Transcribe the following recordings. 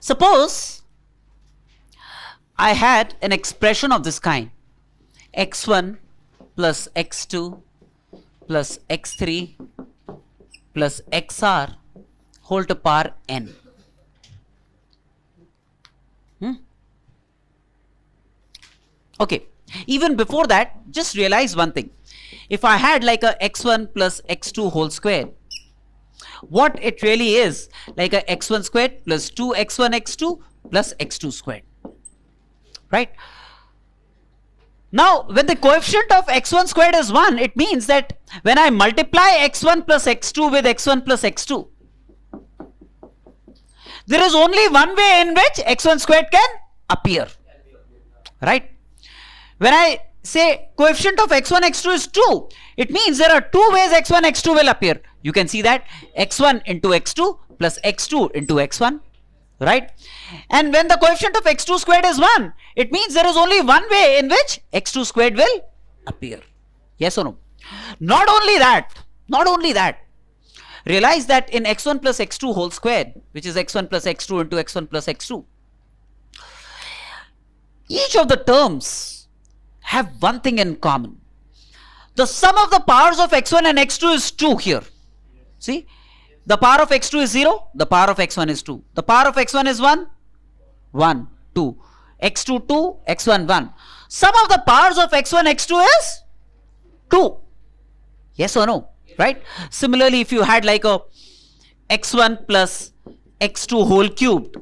Suppose I had an expression of this kind, x1 plus x2 plus x3 plus xr whole to power n. Okay, even before that, just realize one thing. If I had like a x1 plus x2 whole square, what it really is like a x1 squared plus 2x1 x2 plus x2 squared, right? Now when the coefficient of x1 squared is 1, it means that when I multiply x1 plus x2 with x1 plus x2, there is only one way in which x1 squared can appear, right? When I say coefficient of x1 x2 is 2, it means there are two ways x1 x2 will appear. You can see that x1 into x2 plus x2 into x1, right? And when the coefficient of x2 squared is 1, it means there is only one way in which x2 squared will appear. Yes or no? Not only that, realize that in x1 plus x2 whole squared, which is x1 plus x2 into x1 plus x2, each of the terms have one thing in common. The sum of the powers of x1 and x2 is 2 here. See, the power of x2 is 0, the power of x1 is 2. The power of x1 is 1, 1, 2. x2, 2, x1, 1. Sum of the powers of x1, x2 is 2. Yes or no? Right? Similarly, if you had like a x1 plus x2 whole cubed,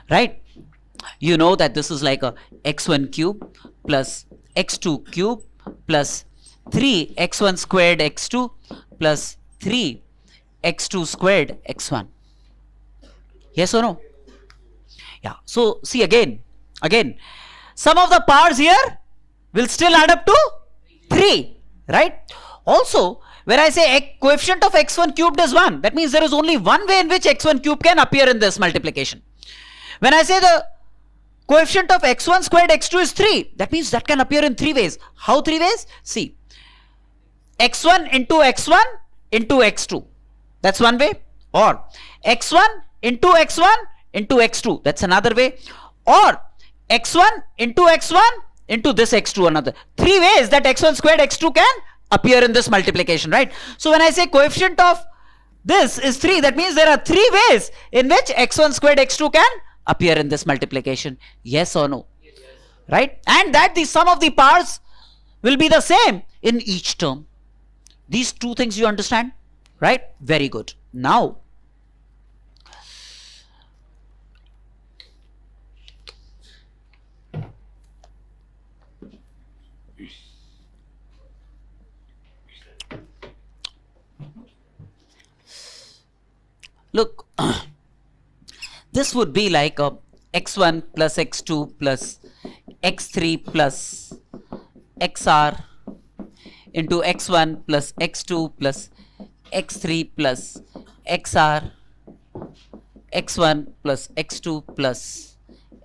right? You know that this is like a x1 cube plus x2 cube plus 3 x1 squared x2 plus 3 x2 squared x1. Yes or no? Yeah. So see again, some of the powers here will still add up to 3, right? Also, when I say coefficient of x1 cubed is 1, that means there is only one way in which x1 cube can appear in this multiplication. When I say the coefficient of x1 squared x2 is 3, that means that can appear in 3 ways. How 3 ways? See, x1 into x1 into x2, that's one way. Or x1 into x1 into x2, that's another way. Or x1 into x1 into this x2, another. 3 ways that x1 squared x2 can appear in this multiplication, right? So when I say coefficient of this is 3, that means there are 3 ways in which x1 squared x2 can appear in this multiplication. Yes or no? Yes. Right? And that the sum of the powers will be the same in each term. These two things you understand? Right? Very good. Now, look, this would be like a x1 plus x2 plus x3 plus xr into x1 plus x2 plus x3 plus xr, x1 plus x2 plus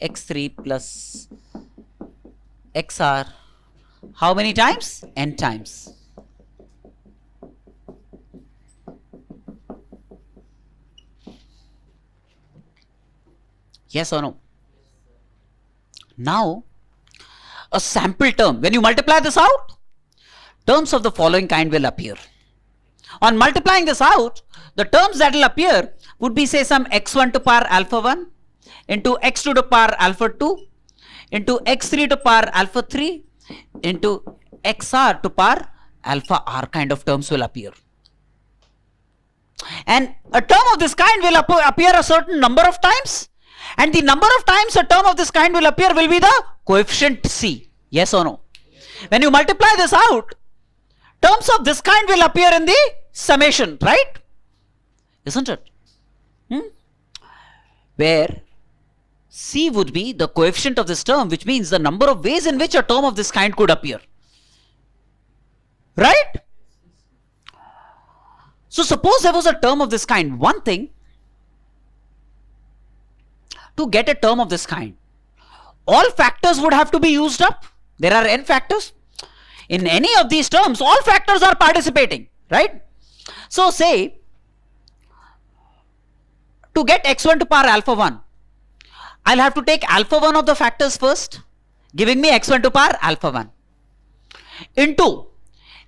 x3 plus xr. How many times? N times. Yes or no? Now, a sample term, when you multiply this out, terms of the following kind will appear. On multiplying this out, the terms that will appear would be, say, some x1 to power alpha 1 into x2 to power alpha 2 into x3 to power alpha 3 into xr to power alpha r kind of terms will appear. And a term of this kind will appear a certain number of times, And the number of times a term of this kind will appear will be the coefficient C. Yes or no? When you multiply this out, terms of this kind will appear in the summation, right? Isn't it? Where C would be the coefficient of this term, which means the number of ways in which a term of this kind could appear. Right? So suppose there was a term of this kind. One thing, to get a term of this kind, all factors would have to be used up. There are n factors. In any of these terms, all factors are participating, right? So say, to get x1 to power alpha 1, I'll have to take alpha 1 of the factors first, giving me x1 to power alpha 1, into,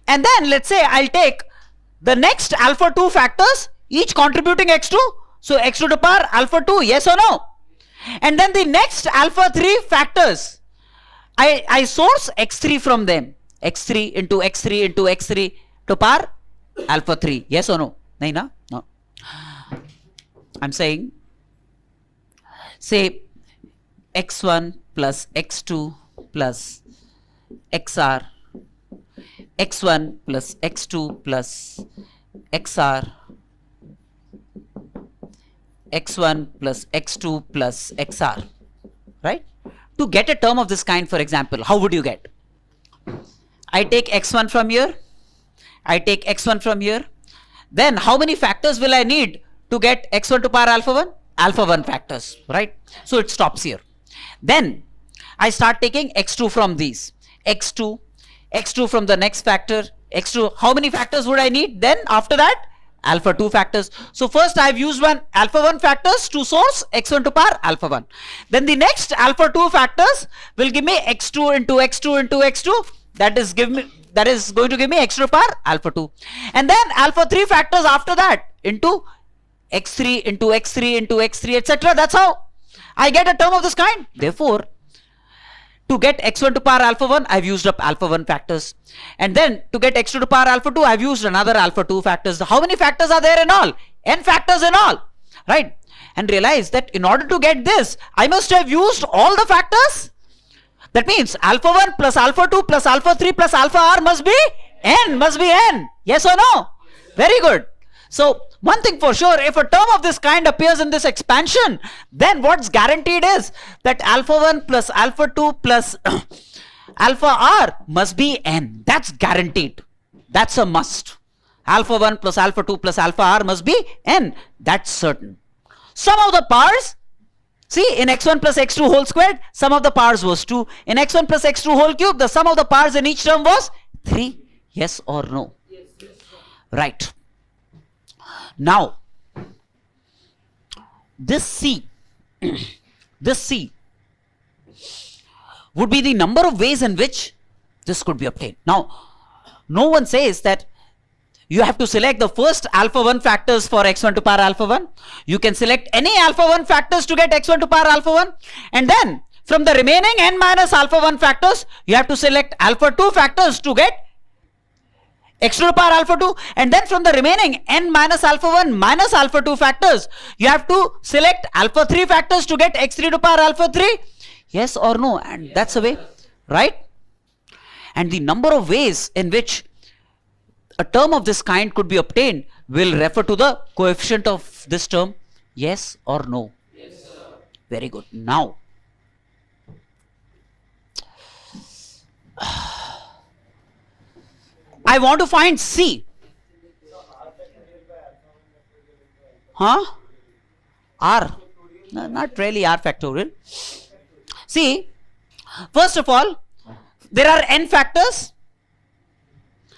and then let's say I'll take the next alpha 2 factors, each contributing x2, so x2 to power alpha 2, yes or no? And then the next alpha 3 factors, I source x3 from them, x3 into x3 into x3 to power alpha 3, yes or no? Nahi na? No. I'm saying, say x1 plus x2 plus xr, x1 plus x2 plus xr, x1 plus x2 plus xr, right? To get a term of this kind, for example, how would you get? I take x1 from here, I take x1 from here, then how many factors will I need to get x1 to power alpha 1? Alpha 1 factors, right? So it stops here. Then I start taking x2 from these, x2 from the next factor, x2, how many factors would I need? Then after that, alpha 2 factors. So first I have used one alpha 1 factors to source x1 to power alpha 1. Then the next alpha 2 factors will give me x2 into x2 into x2. That is going to give me x to the power alpha 2. And then alpha 3 factors after that into x3 into x3 into x3, etc. That's how I get a term of this kind. Therefore, to get x1 to power alpha 1, I've used up alpha 1 factors. And then to get x2 to power alpha 2, I've used another alpha 2 factors. How many factors are there in all? N factors in all, right? And realize that in order to get this, I must have used all the factors. That means alpha 1 plus alpha 2 plus alpha 3 plus alpha r must be n. Yes or no? Very good. So one thing for sure, if a term of this kind appears in this expansion, then what's guaranteed is that alpha 1 plus alpha 2 plus alpha r must be n. That's guaranteed. That's a must. Alpha 1 plus alpha 2 plus alpha r must be n. That's certain. Sum of the powers, see, in x1 plus x2 whole squared, sum of the powers was 2. In x1 plus x2 whole cube, the sum of the powers in each term was 3. Yes or no? Yes. Right. Now, this C would be the number of ways in which this could be obtained. Now, no one says that you have to select the first alpha 1 factors for x1 to power alpha 1. You can select any alpha 1 factors to get x1 to power alpha 1. And then from the remaining n minus alpha 1 factors, you have to select alpha 2 factors to get x to the power alpha 2, and then from the remaining n minus alpha 1 minus alpha 2 factors, you have to select alpha 3 factors to get x3 to power alpha 3. Yes or no? And that's a way, right? And the number of ways in which a term of this kind could be obtained will refer to the coefficient of this term. Yes or no? Yes, sir. Very good. Now, I want to find C. Huh? R. No, not really R factorial. See, first of all, there are n factors.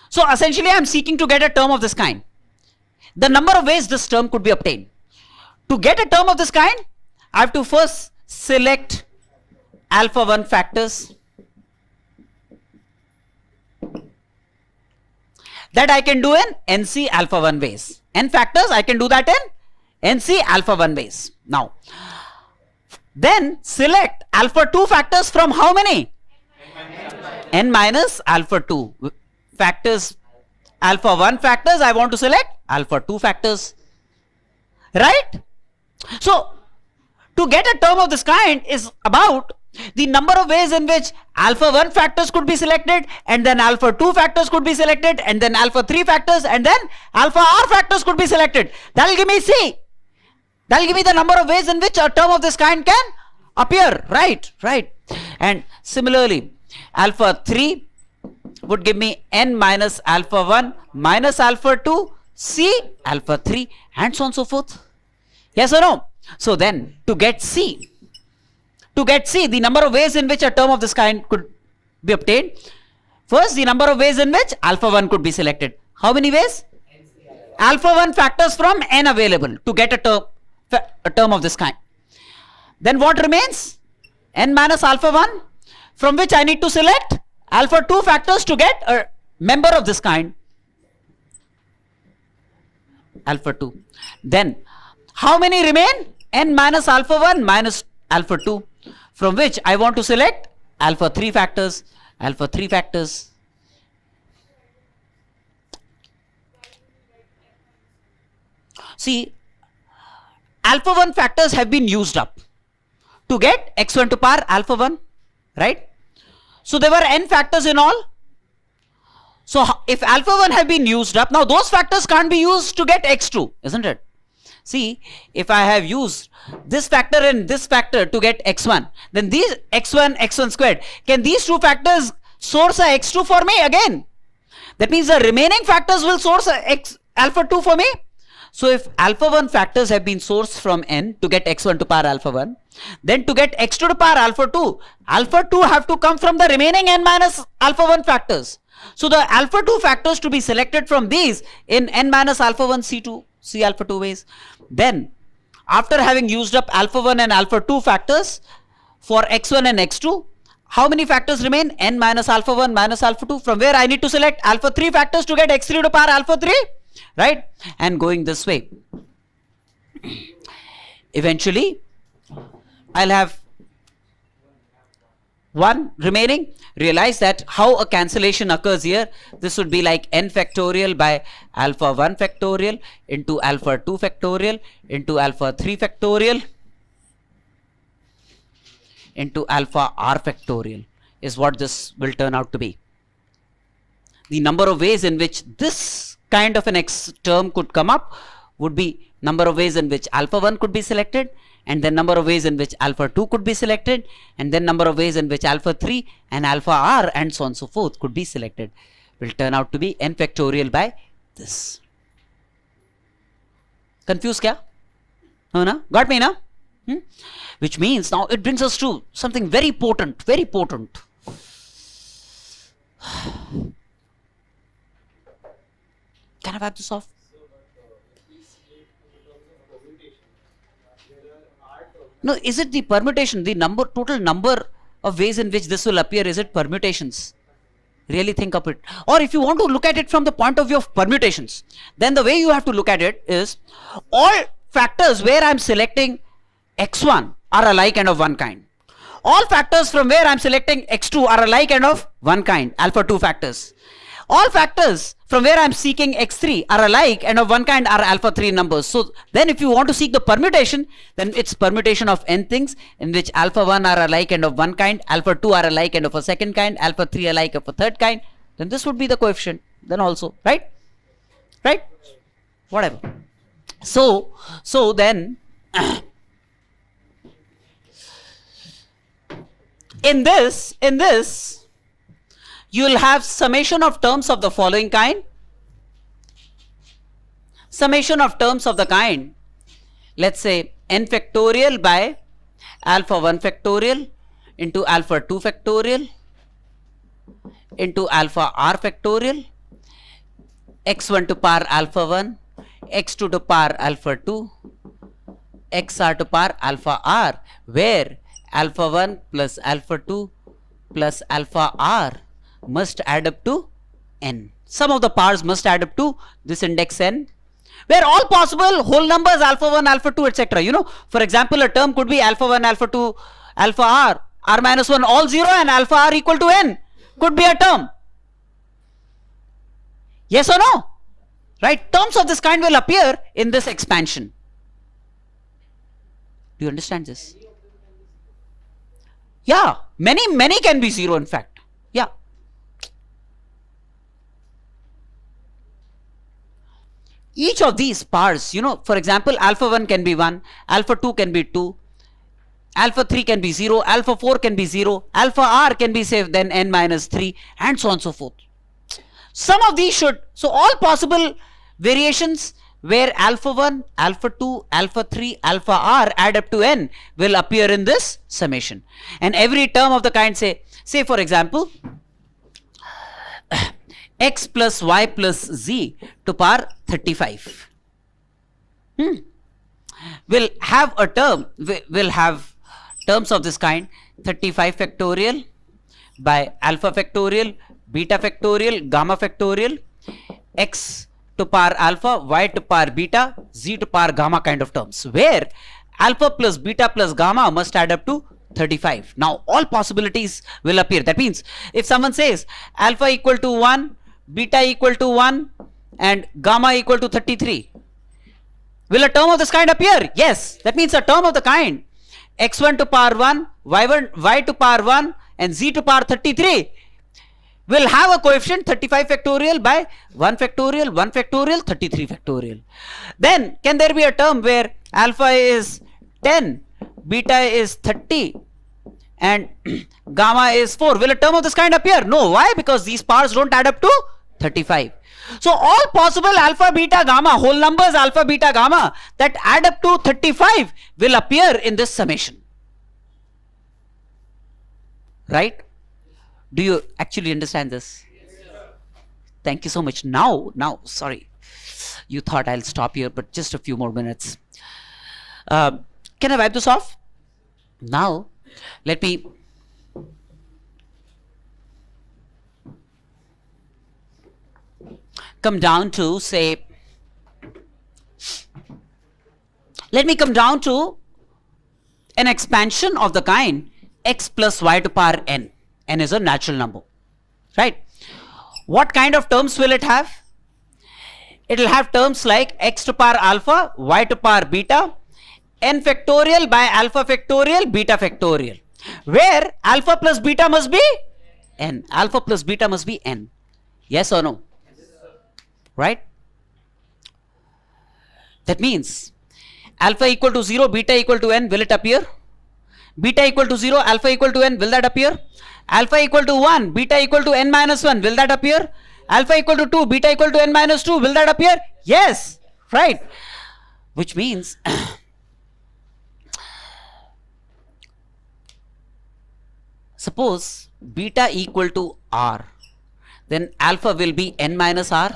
So essentially I am seeking to get a term of this kind. The number of ways this term could be obtained. To get a term of this kind, I have to first select alpha 1 factors. That I can do in NC alpha 1 ways. N factors, I can do that in NC alpha 1 ways. Now, then select alpha 2 factors from how many? N minus alpha 2 factors. Alpha 1 factors, I want to select alpha 2 factors. Right? So, To get a term of this kind is about the number of ways in which alpha 1 factors could be selected, and then alpha 2 factors could be selected, and then alpha 3 factors, and then alpha r factors could be selected. That will give me C. That will give me the number of ways in which a term of this kind can appear. Right. And similarly, alpha 3 would give me n minus alpha 1 minus alpha 2 C alpha 3 and so on and so forth. Yes or no? So then to get C, the number of ways in which a term of this kind could be obtained, first the number of ways in which alpha 1 could be selected. How many ways? Alpha 1 factors from n available to get a term of this kind. Then what remains? N minus alpha 1, from which I need to select alpha 2 factors to get a member of this kind, alpha 2. Then how many remain? N minus alpha 1 minus alpha 2, from which I want to select alpha 3 factors, See, alpha 1 factors have been used up to get x1 to power alpha 1, right? So there were n factors in all. So if alpha 1 have been used up, now those factors can't be used to get x2, isn't it? See, if I have used this factor and this factor to get x1, then these x1 squared, can these two factors source a x2 for me again? That means the remaining factors will source a alpha 2 for me. So if alpha 1 factors have been sourced from n to get x1 to power alpha 1, then to get x2 to power alpha 2 have to come from the remaining n minus alpha 1 factors. So the alpha 2 factors to be selected from these in n minus alpha 1 C alpha 2 ways. Then after having used up alpha 1 and alpha 2 factors for x1 and x2, how many factors remain? N minus alpha 1 minus alpha 2, from where I need to select alpha 3 factors to get x3 to power alpha 3, right? And going this way, eventually I'll have 1 remaining. Realize that how a cancellation occurs here. This would be like n factorial by alpha 1 factorial into alpha 2 factorial into alpha 3 factorial into alpha r factorial is what this will turn out to be. The number of ways in which this kind of an x term could come up would be number of ways in which alpha 1 could be selected, and then number of ways in which alpha 2 could be selected, and then number of ways in which alpha 3 and alpha r and so on and so forth could be selected, will turn out to be n factorial by this. Confused kya? No, na? Got me, na? Which means now it brings us to something very potent, very potent. Can I wipe this off? No, is it the permutation, the total number of ways in which this will appear, is it permutations? Really think of it. Or if you want to look at it from the point of view of permutations, then the way you have to look at it is all factors where I am selecting x1 are alike and of one kind. All factors from where I am selecting x2 are alike and of one kind, alpha 2 factors. All factors from where I am seeking x3 are alike and of one kind are alpha 3 numbers. So then if you want to seek the permutation, then it's permutation of n things in which alpha 1 are alike and of one kind, alpha 2 are alike and of a second kind, alpha 3 alike of a third kind. Then this would be the coefficient then also, right? Right? Whatever. So then in this you will have summation of terms of the following kind. Summation of terms of the kind, let's say n factorial by alpha 1 factorial into alpha 2 factorial into alpha r factorial, x1 to power alpha 1, x2 to power alpha 2, xr to power alpha r, where alpha 1 plus alpha 2 plus alpha r must add up to n. Some of the powers must add up to this index n, where all possible whole numbers alpha 1, alpha 2, etc. You know, for example, a term could be alpha 1, alpha 2, alpha r minus 1, all 0, and alpha r equal to n could be a term. Yes or no? Right? Terms of this kind will appear in this expansion. Do you understand this? Yeah, many can be 0 in fact. Yeah. Each of these pairs, for example, alpha 1 can be 1, alpha 2 can be 2, alpha 3 can be 0, alpha 4 can be 0, alpha r can be say then n minus 3, and so on and so forth. Some of these should, so all possible variations where alpha 1, alpha 2, alpha 3, alpha r add up to n will appear in this summation. And every term of the kind, say for example, x plus y plus z to power 35 will have a term, will have terms of this kind: 35 factorial by alpha factorial, beta factorial, gamma factorial, x to power alpha, y to power beta, z to power gamma kind of terms, where alpha plus beta plus gamma must add up to 35. Now all possibilities will appear. That means if someone says alpha equal to 1, beta equal to 1 and gamma equal to 33, will a term of this kind appear? Yes. That means a term of the kind x1 to power 1, y to power 1 and z to power 33 will have a coefficient 35 factorial by 1 factorial, 1 factorial, 33 factorial. Then can there be a term where alpha is 10, beta is 30 and gamma is 4? Will a term of this kind appear? No. Why? Because these powers don't add up to 35. So all possible alpha, beta, gamma, whole numbers alpha, beta, gamma that add up to 35 will appear in this summation. Right? Do you actually understand this? Thank you so much. Now, sorry, you thought I'll stop here, but just a few more minutes. Can I wipe this off? Now, let me come down to say, let me come down to an expansion of the kind x plus y to power n. N is a natural number, right? What kind of terms will it have? It will have terms like x to power alpha, y to power beta, n factorial by alpha factorial, beta factorial, where alpha plus beta must be n. Alpha plus beta must be n. Yes or no? Right? That means alpha equal to 0, beta equal to n, will it appear? Beta equal to 0, alpha equal to n, will that appear? Alpha equal to 1, beta equal to n minus 1, will that appear? Alpha equal to 2, beta equal to n minus 2, will that appear? Yes, right. Which means suppose beta equal to r, then alpha will be n minus r,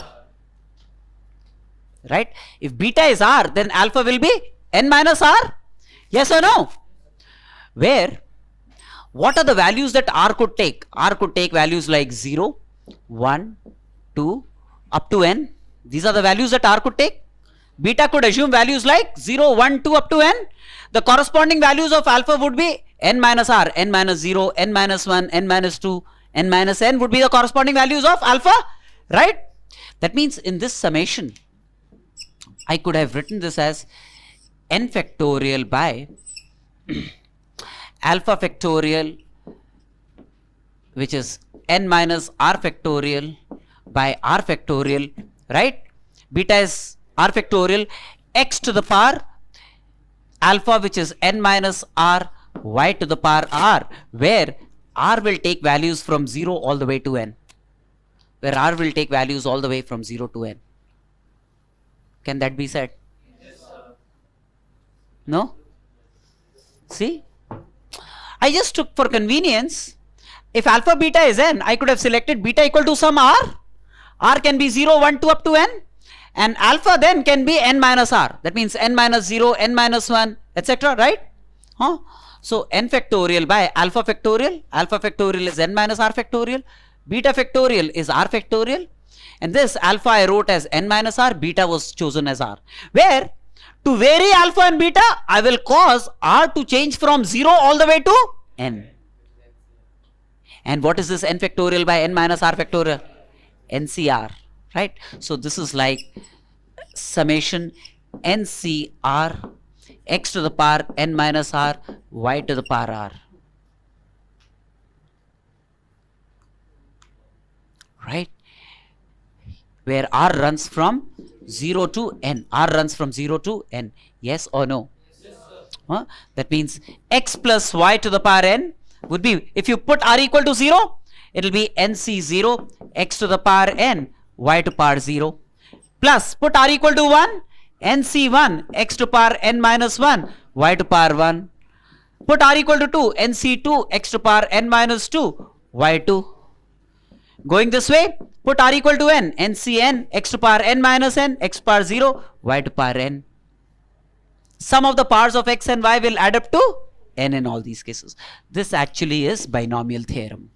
right? If beta is r, then alpha will be n minus r. Yes or no? Where what are the values that r could take? R could take values like 0, 1, 2 up to n. These are the values that r could take. Beta could assume values like 0, 1, 2 up to n. The corresponding values of alpha would be n minus r, n minus 0, n minus 1, n minus 2, n minus n would be the corresponding values of alpha, right? That means in this summation I could have written this as n factorial by alpha factorial, which is n minus r factorial by r factorial, right? Beta is r factorial, x to the power alpha, which is n minus r, y to the power r, where r will take values from 0 all the way to n, where r will take values all the way from 0 to n. Can that be said? Yes, sir. No? See? I just took for convenience, if alpha beta is n, I could have selected beta equal to some r. R can be 0, 1, 2 up to n, and alpha then can be n minus r. That means n minus 0, n minus 1, etc. Right? Huh? So n factorial by alpha factorial is n minus r factorial, beta factorial is r factorial, and this alpha I wrote as n minus r, beta was chosen as r, where to vary alpha and beta, I will cause r to change from 0 all the way to n. And what is this n factorial by n minus r factorial? NCR, right? So this is like summation NCR x to the power n minus r, y to the power r. Right? Where r runs from 0 to n. R runs from 0 to n. Yes or no? That means x plus y to the power n would be, if you put r equal to 0, it will be nc0 x to the power n y to power 0, plus put r equal to 1, nc1 x to power n minus 1 y to power 1, put r equal to 2, nc2 x to power n minus 2 y 2. Going this way, put r equal to n, ncn x to power n minus n x power 0 y to power n. Sum of the powers of x and y will add up to n in all these cases. This actually is binomial theorem.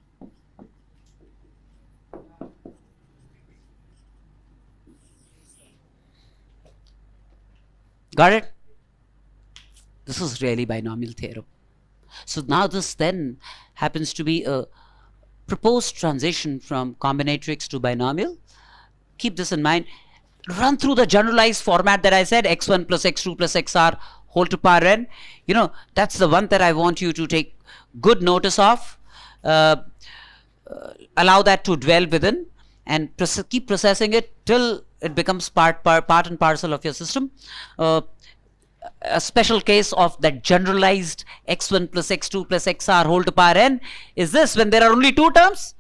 Got it? This is really binomial theorem. So now this then happens to be a proposed transition from combinatorics to binomial. Keep this in mind. Run through the generalized format that I said, x1 plus x2 plus xr whole to power n. You know, that's the one that I want you to take good notice of. Allow that to dwell within and keep processing it till it becomes part and parcel of your system. A special case of that generalized x1 plus x2 plus xr whole to power n is this, when there are only two terms,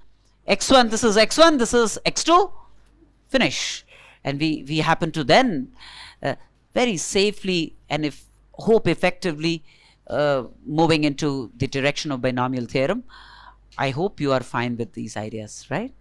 x1, this is x1, this is x2, finish. And we happen to then very safely and if hope effectively moving into the direction of binomial theorem. I hope you are fine with these ideas, right?